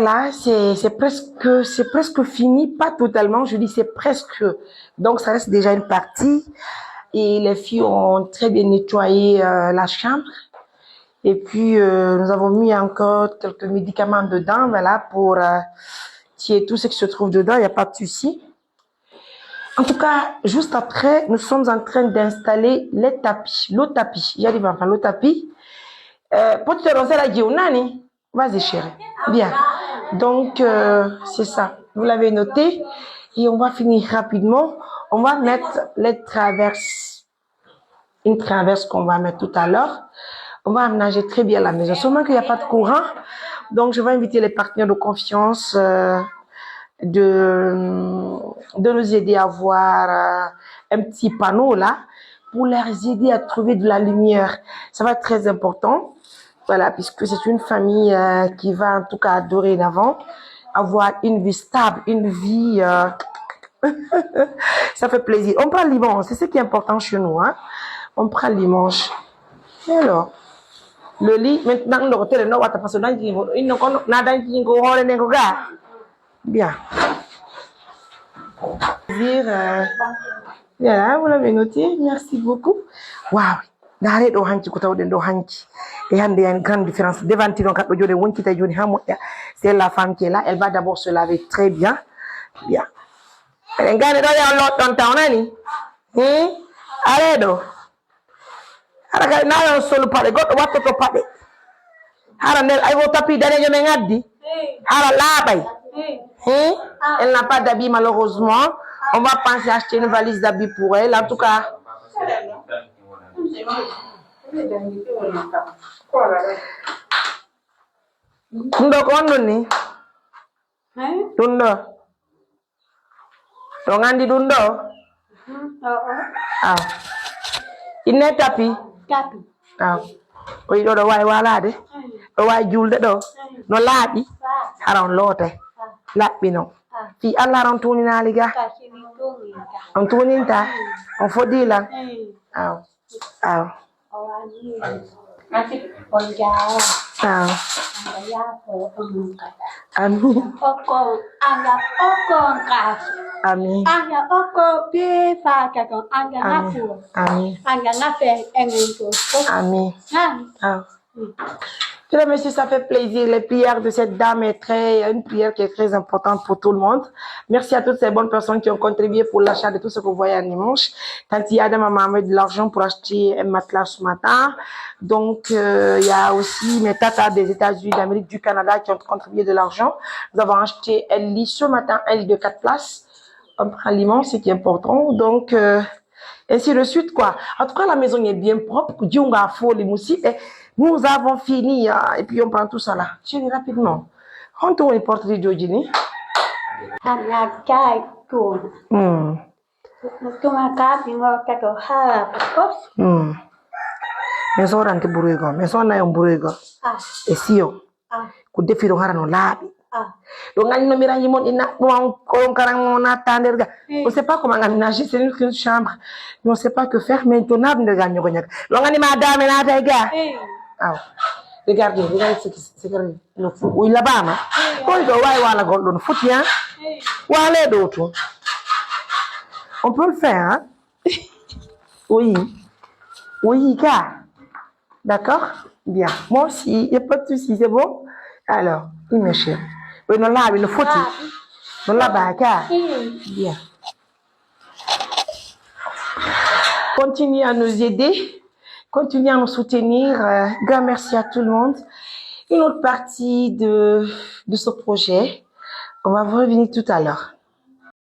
Là, c'est presque fini, pas totalement, je dis c'est presque. Donc, ça reste déjà une partie. Et les filles ont très bien nettoyé la chambre. Et puis, nous avons mis encore quelques médicaments dedans, voilà, pour tuer tout ce qui se trouve dedans, il n'y a pas de souci. En tout cas, juste après, nous sommes en train d'installer les tapis, le tapis. J'arrive enfin, le tapis. Pour te lancer la Nani, vas-y chérie. Bien. Donc, c'est ça. Vous l'avez noté. Et on va finir rapidement. On va mettre les traverses. Une traverse qu'on va mettre tout à l'heure. On va aménager très bien la maison. Seulement qu'il n'y a pas de courant. Donc, je vais inviter les partenaires de confiance de nous aider à avoir un petit panneau là pour les aider à trouver de la lumière. Ça va être très important. Voilà, puisque c'est une famille qui va en tout cas dorénavant avoir une vie stable, une vie... ça fait plaisir. On prend le dimanche, c'est ce qui est important chez nous. Hein? On prend le dimanche. Et alors, le lit, maintenant, le hôtel, bien. Voilà, vous l'avez noté, merci beaucoup. Waouh! Dare do hanki ko tawden do hanki et hande il y a une grande différence devant ti donc do jode wonki tay joni ha moƴƴa. C'est la femme qui est là, elle va d'abord se laver très bien. Bien. En gane do ya lot don tawnani are do ara ga na yo solu pade goddo watto to pade hara nder ay wo tapi danejo men addi hara labay elle n'a pas d'habits malheureusement. On va penser à acheter une valise d'habits pour elle en tout cas. Ndok ondo ni dundo to ngandi dundo inne tapi o yiɗo ɗo wawi walade ɗo wawi julde ɗo no laaɓi haran loote laɓɓi non fi Allah aran tuninali ga on tuninta on fodila aw aw amin amin amin amin. Mesdames et messieurs, ça fait plaisir. Les prières de cette dame est une prière qui est très importante pour tout le monde. Merci à toutes ces bonnes personnes qui ont contribué pour l'achat de tout ce que vous voyez à dimanche. Tanti Adam m'a envoyé de l'argent pour acheter un matelas ce matin. Donc, il y a aussi mes tatas des États-Unis, d'Amérique, du Canada qui ont contribué de l'argent. Nous avons acheté un lit ce matin, un lit de 4 places. On prend l'immense, ce qui est important. Donc, ainsi de suite, quoi. En tout cas, la maison est bien propre. Nous avons fini, et puis on prend tout ça là. Chérie, rapidement. On tourne les portraits de Jini. Mais on rentre bourrigo, mais on a un bourrigo. Et si on, coup de fil on a no labi. Donc on a mis mon ina, on a on sait pas comment aménager, c'est une chambre, mais on sait pas que faire maintenant de gagner. Donc on a madame et la gars. Regardez ce que le fou. Oui, là-bas, on peut le faire, hein? Oui. Oui, gars. D'accord? Bien. Moi aussi, il n'y a pas de souci, c'est bon? Alors, il me cherche. Oui, non, là, il nous faut. Non, là-bas, gars. Bien. Continuez à nous aider. Continuez à nous soutenir. Grand merci à tout le monde. Une autre partie de ce projet, on va revenir tout à l'heure.